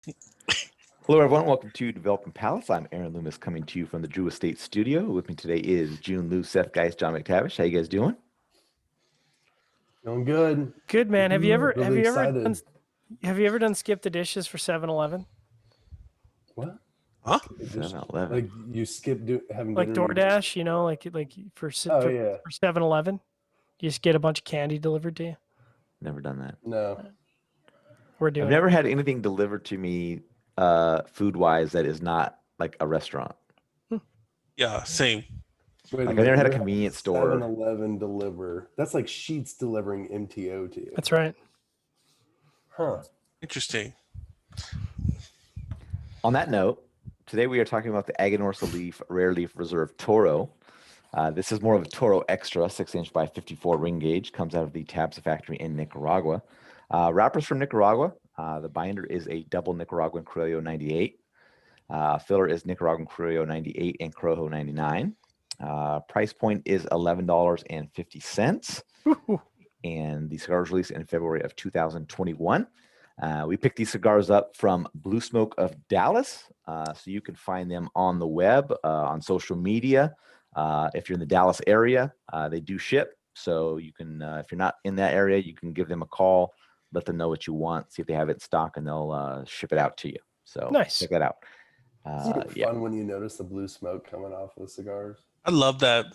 Hello, everyone. Welcome to Developing Palates. I'm Aaron Loomis, coming to you from the Drew Estate Studio. With me today is Jiunn, Lou, Seth, Guys, John McTavish. How you guys doing? Feeling good. Good, man. Have you ever excited. have you ever done skip the dishes for 7-Eleven? What? Huh? 7-Eleven. Like you skip having Like dinner. DoorDash, like for Oh yeah. 7-Eleven, you just get a bunch of candy delivered to you. Never done that. No. We're doing I've never had anything delivered to me food-wise that is not like a restaurant. Yeah, same. Wait Like, I never had a convenience store. 7-Eleven deliver. That's like Sheets delivering MTO to you. That's right. Huh. Interesting. On that note, today we are talking about the Aganorsa Leaf Rare Leaf Reserve Toro. This is more of a Toro Extra, 6-inch by 54 ring gauge. Comes out of the Tabs factory in Nicaragua. Wrappers from Nicaragua. The binder is a double Nicaraguan Criollo 98. Filler is Nicaraguan Criollo 98 and Corojo 99. Price point is $11.50. And the cigar was released in February of 2021. We picked these cigars up from Blue Smoke of Dallas. So you can find them on the web, on social media. If you're in the Dallas area, they do ship. So you can, if you're not in that area, you can give them a call, let them know what you want, see if they have it in stock, and they'll ship it out to you. So Nice. check that out. Isn't it fun when you notice the blue smoke coming off of the cigars? I love that.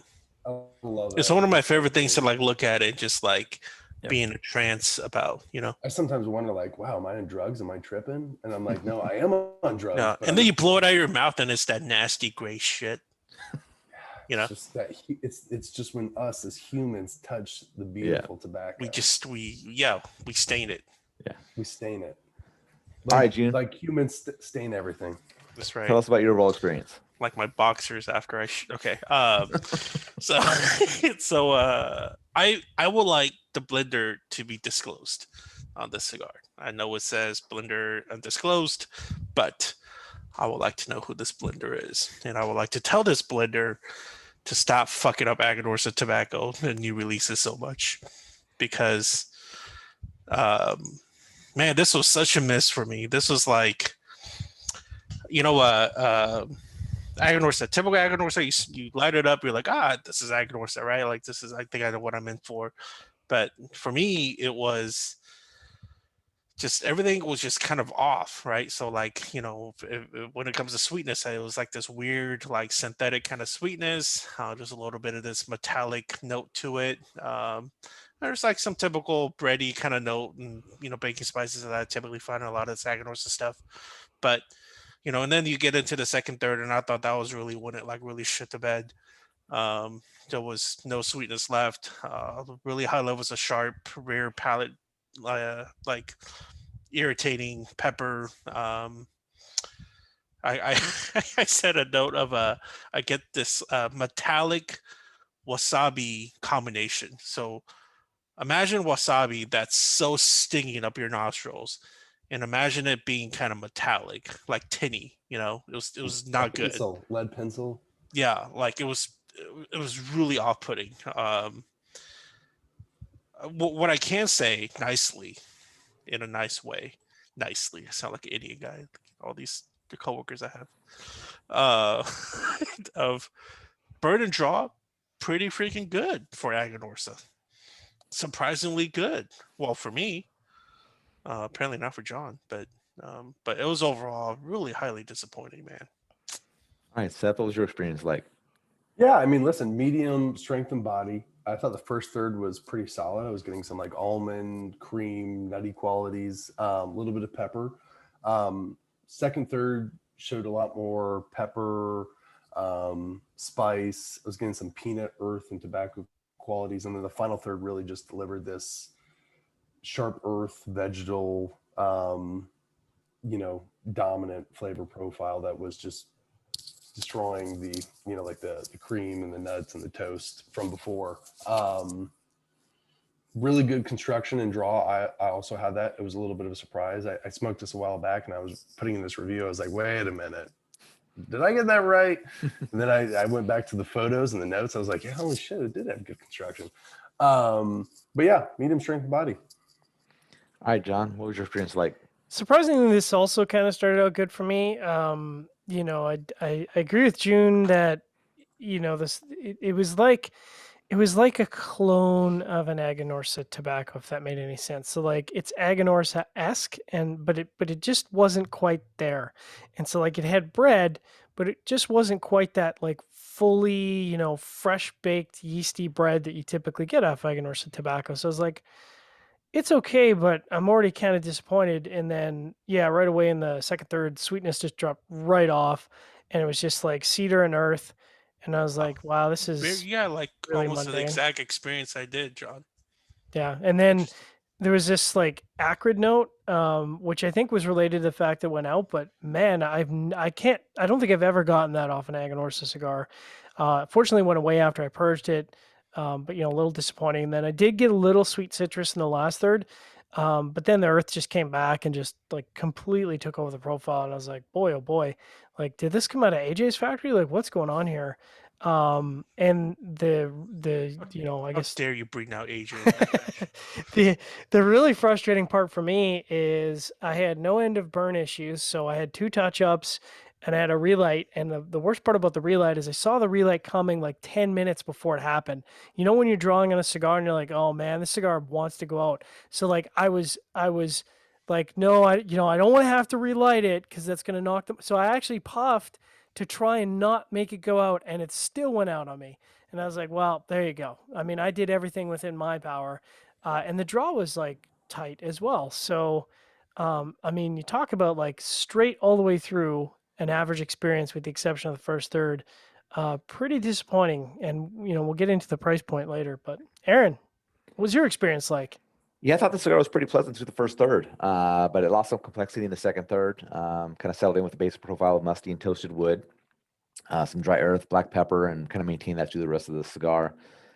I love that. It's one of my favorite things to like look at it, just like Yep. be in a trance about, you know. I sometimes wonder, like, wow, am I on drugs? Am I tripping? And I'm like, no, I am on drugs. Yeah. but And then you blow it out of your mouth and it's that nasty gray shit. You know, it's just that it's just when us as humans touch the beautiful tobacco, we stain it. we stain it. All right, June. Like humans stain everything. That's right. Tell us about your overall experience. Like my boxers after I okay. So I would like the blender to be disclosed on this cigar. I know it says blender undisclosed, but I would like to know who this blender is, and I would like to tell this blender to stop fucking up Aganorsa tobacco and new releases so much, because man, this was such a miss for me. This was like, Aganorsa, typical Aganorsa, you light it up, you're like, this is Aganorsa, right? Like, this is, I think I know what I'm in for. But for me, it was just, everything was just kind of off, right? So like, when it comes to sweetness, it was like this weird, like synthetic kind of sweetness, just a little bit of this metallic note to it. There's like some typical bready kind of note and, baking spices that I typically find in a lot of this Aganorsa stuff. But and then you get into the second, third, and I thought that was really when it like really shit the bed. There was no sweetness left. Really high levels of sharp, rare palate, like irritating pepper. I I said a note of I get this metallic wasabi combination. So imagine wasabi that's so stinging up your nostrils, and imagine it being kind of metallic, like tinny. It was not good. Lead pencil. Yeah, like it was really off-putting. What I can say nicely, in a nice way, nicely. I sound like an idiot guy. All the coworkers I have, of Bird and Draw, pretty freaking good for Aganorsa. Surprisingly good. Well, for me, apparently not for John, but it was overall really highly disappointing, man. All right, Seth, what was your experience like? Yeah, I mean, listen, medium strength and body. I thought the first third was pretty solid. I was getting some like almond, cream, nutty qualities, a little bit of pepper. Second third showed a lot more pepper, spice. I was getting some peanut, earth, and tobacco qualities. And then the final third really just delivered this sharp earth, vegetal, dominant flavor profile that was just destroying the like the cream and the nuts and the toast from before. Really good construction and draw. I also had that. It was a little bit of a surprise. I smoked this a while back and I was putting in this review. I was like, wait a minute, did I get that right? And then I went back to the photos and the notes. I was like, yeah, holy shit, it did have good construction. But yeah, medium strength body. All right, John, what was your experience like? Surprisingly, this also kind of started out good for me. I agree with Jiunn that it was like a clone of an Aganorsa tobacco, if that made any sense. So like it's Aganorsa esque, but it just wasn't quite there. And so like it had bread, but it just wasn't quite that like fully fresh baked yeasty bread that you typically get off Aganorsa tobacco. So I was like, it's okay, but I'm already kind of disappointed. And then, yeah, right away in the second, third, sweetness just dropped right off. And it was just like cedar and earth. And I was Oh, like, wow, this is yeah, like really almost the mundane. exact experience I did, John. Yeah. And then Interesting. there was this like acrid note, which I think was related to the fact that it went out. But man, I don't think I've ever gotten that off an Aganorsa cigar. Fortunately, it went away after I purged it. But a little disappointing. And then I did get a little sweet citrus in the last third. But then the earth just came back and just like completely took over the profile. And I was like, boy, oh boy, like, did this come out of AJ's factory? Like, what's going on here? And I How guess dare you bring out Adrian in that fashion? the really frustrating part for me is I had no end of burn issues. So I had 2 touch-ups and I had a relight. And the worst part about the relight is I saw the relight coming like 10 minutes before it happened. You know when you're drawing on a cigar and you're like, oh man, this cigar wants to go out. So like I was like, no, I don't want to have to relight it because that's gonna knock them. So I actually puffed to try and not make it go out, and it still went out on me. And I was like, well, there you go. I mean, I did everything within my power. And the draw was like tight as well. So, I mean, you talk about like straight all the way through an average experience with the exception of the first third. Pretty disappointing. And, we'll get into the price point later. But, Aaron, what was your experience like? Yeah, I thought the cigar was pretty pleasant through the first third, but it lost some complexity in the second third. Kind of settled in with the basic profile of musty and toasted wood, some dry earth, black pepper, and kind of maintain that through the rest of the cigar.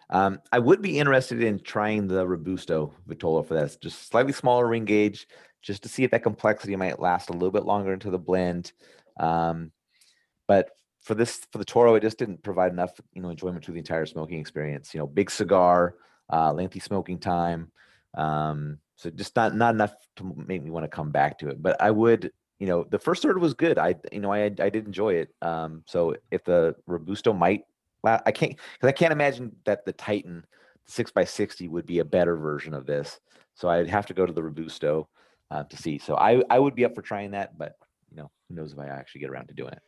I would be interested in trying the Robusto Vitola for that. It's just slightly smaller ring gauge, just to see if that complexity might last a little bit longer into the blend. But for the Toro, it just didn't provide enough, enjoyment to the entire smoking experience. Big cigar, lengthy smoking time. So just not enough to make me want to come back to it. But I would, the first third was good. I did enjoy it. So if the Robusto might, I can't, because I can't imagine that the Titan 6x60 would be a better version of this. So I'd have to go to the Robusto to see. So I would be up for trying that, but who knows if I actually get around to doing it.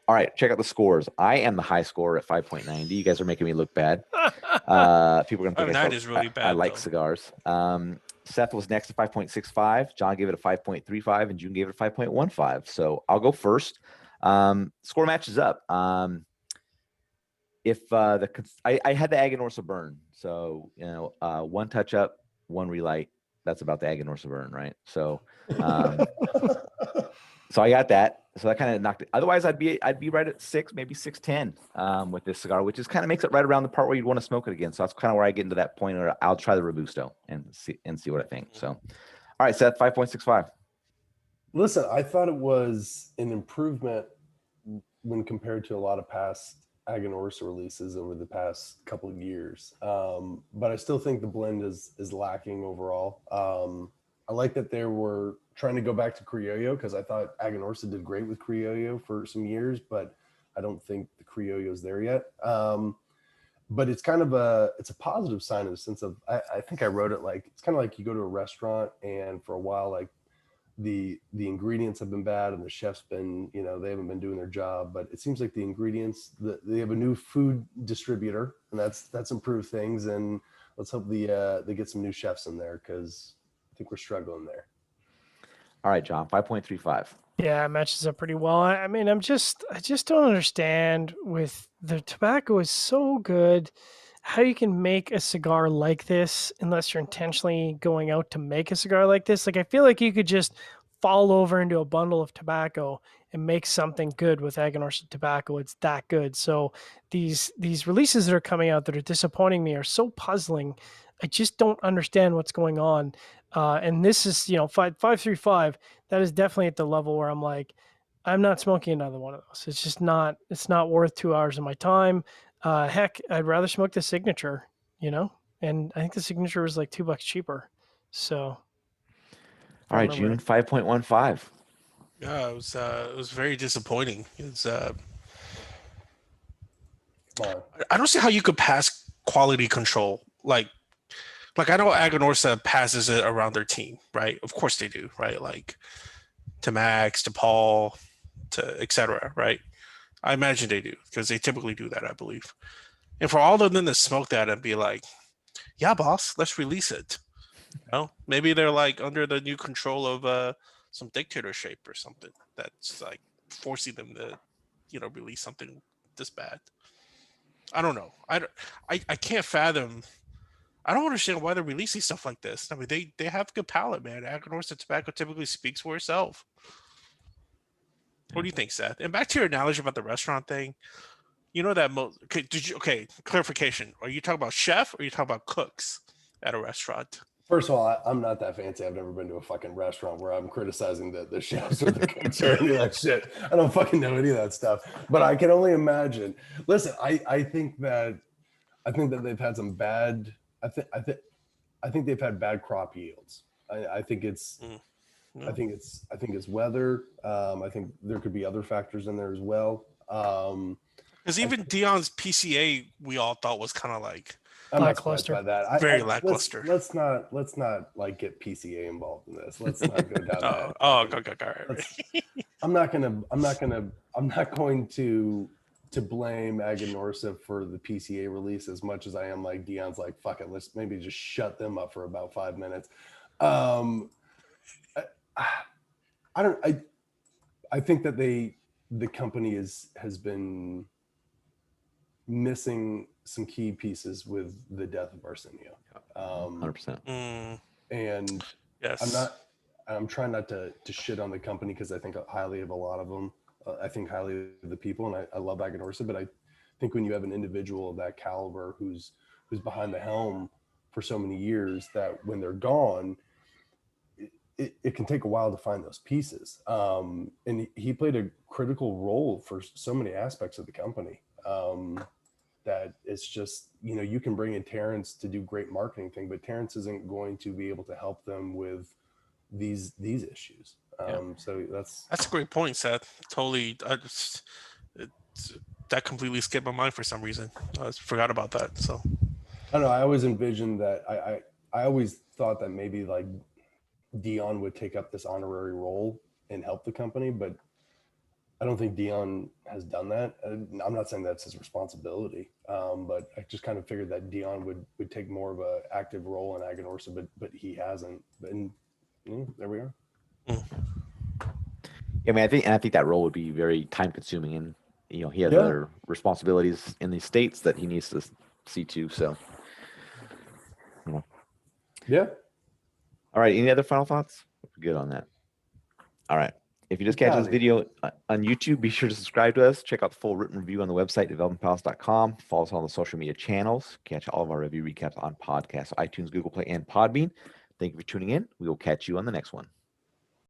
All right, check out the scores. I am the high scorer at 5.90. You guys are making me look bad. People are going to think 5.9 is really bad. I like though. cigars. Seth was next at 5.65. John gave it a 5.35, and Jiunn gave it a 5.15. So I'll go first. Score matches up. If I had the Aganorsa burn, so one touch up, one relight. That's about the Aganorsa burn, right? So, so I got that. So that kind of knocked it. Otherwise, I'd be right at 6, maybe 6.10 with this cigar, which is kind of makes it right around the part where you'd want to smoke it again. So that's kind of where I get into that point where I'll try the Robusto and see what I think. So, all right, Seth, 5.65. Listen, I thought it was an improvement when compared to a lot of past Aganorsa releases over the past couple of years. But I still think the blend is lacking overall. I like that they were trying to go back to Criollo because I thought Aganorsa did great with Criollo for some years, but I don't think the Criollo is there yet. But it's kind of it's a positive sign in the sense of, I think I wrote it like, it's kind of like you go to a restaurant and for a while, like the ingredients have been bad and the chef's been, they haven't been doing their job, but it seems like the ingredients, they have a new food distributor and that's improved things. And let's hope they get some new chefs in there because I think we're struggling there. All right, John, 5.35. Yeah, it matches up pretty well. I mean, I just don't understand with the tobacco is so good, how you can make a cigar like this unless you're intentionally going out to make a cigar like this. Like, I feel like you could just fall over into a bundle of tobacco and make something good with Aganorsa tobacco. It's that good. So these releases that are coming out that are disappointing me are so puzzling. I just don't understand what's going on. And this is, 535. That is definitely at the level where I'm like, I'm not smoking another one of those. It's just not. It's not worth 2 hours of my time. Heck, I'd rather smoke the Signature. And I think the Signature was like $2 cheaper. So All right, Jiunn, 5.15. Yeah, it was very disappointing. Come on. I don't see how you could pass quality control. Like I know Aganorsa passes it around their team, right? Of course they do, right? Like to Max, to Paul, to etc. Right? I imagine they do because they typically do that, I believe. And for all of them to smoke that and be like, "Yeah, boss, let's release it." Maybe they're like under the new control of some dictatorship or something that's like forcing them to, release something this bad. I don't know. I can't fathom. I don't understand why they're releasing stuff like this. I mean, they have good palate, man. Aganorsa tobacco typically speaks for itself. What do you think, Seth? And back to your analogy about the restaurant thing. You know that okay, clarification. Are you talking about chef or are you talking about cooks at a restaurant? First of all, I'm not that fancy. I've never been to a fucking restaurant where I'm criticizing the chefs or the cooks or any of that shit. I don't fucking know any of that stuff. But I can only imagine. Listen, I think that they've had some bad. I think they've had bad crop yields. I think it's. No. I think it's weather. I think there could be other factors in there as well. Because even Dion's PCA, we all thought was kind of like I'm not Lackluster. surprised by that. Very lackluster. Let's not like get PCA involved in this. Let's not go down that. Go. I'm not going to blame Aganorsa for the PCA release as much as I am like Dion's like, fuck it, let's maybe just shut them up for about 5 minutes. I think that the company has been missing some key pieces with the death of Arsenio. 100%. And yes, I'm trying not to shit on the company because I think highly of a lot of them. I think highly of the people, and I love Aganorsa, but I think when you have an individual of that caliber who's behind the helm for so many years, that when they're gone, it can take a while to find those pieces. And he played a critical role for so many aspects of the company. That it's just, you can bring in Terrence to do great marketing thing, but Terrence isn't going to be able to help them with these issues. So that's a great point, Seth. Totally. That completely skipped my mind for some reason. I forgot about that. So I don't know. I always envisioned that. I always thought that maybe like Dion would take up this honorary role and help the company, but I don't think Dion has done that. I'm not saying that's his responsibility, but I just kind of figured that Dion would take more of an active role in Aganorsa, but he hasn't. And there we are. Yeah, I mean, I think that role would be very time consuming, and he has Yeah. other responsibilities in these states that he needs to see to. So, Yeah. All right. Any other final thoughts? We're good on that. All right. If you just catch this video on YouTube, be sure to subscribe to us. Check out the full written review on the website, developmentpalace.com. Follow us on the social media channels. Catch all of our review recaps on podcasts, iTunes, Google Play, and Podbean. Thank you for tuning in. We will catch you on the next one.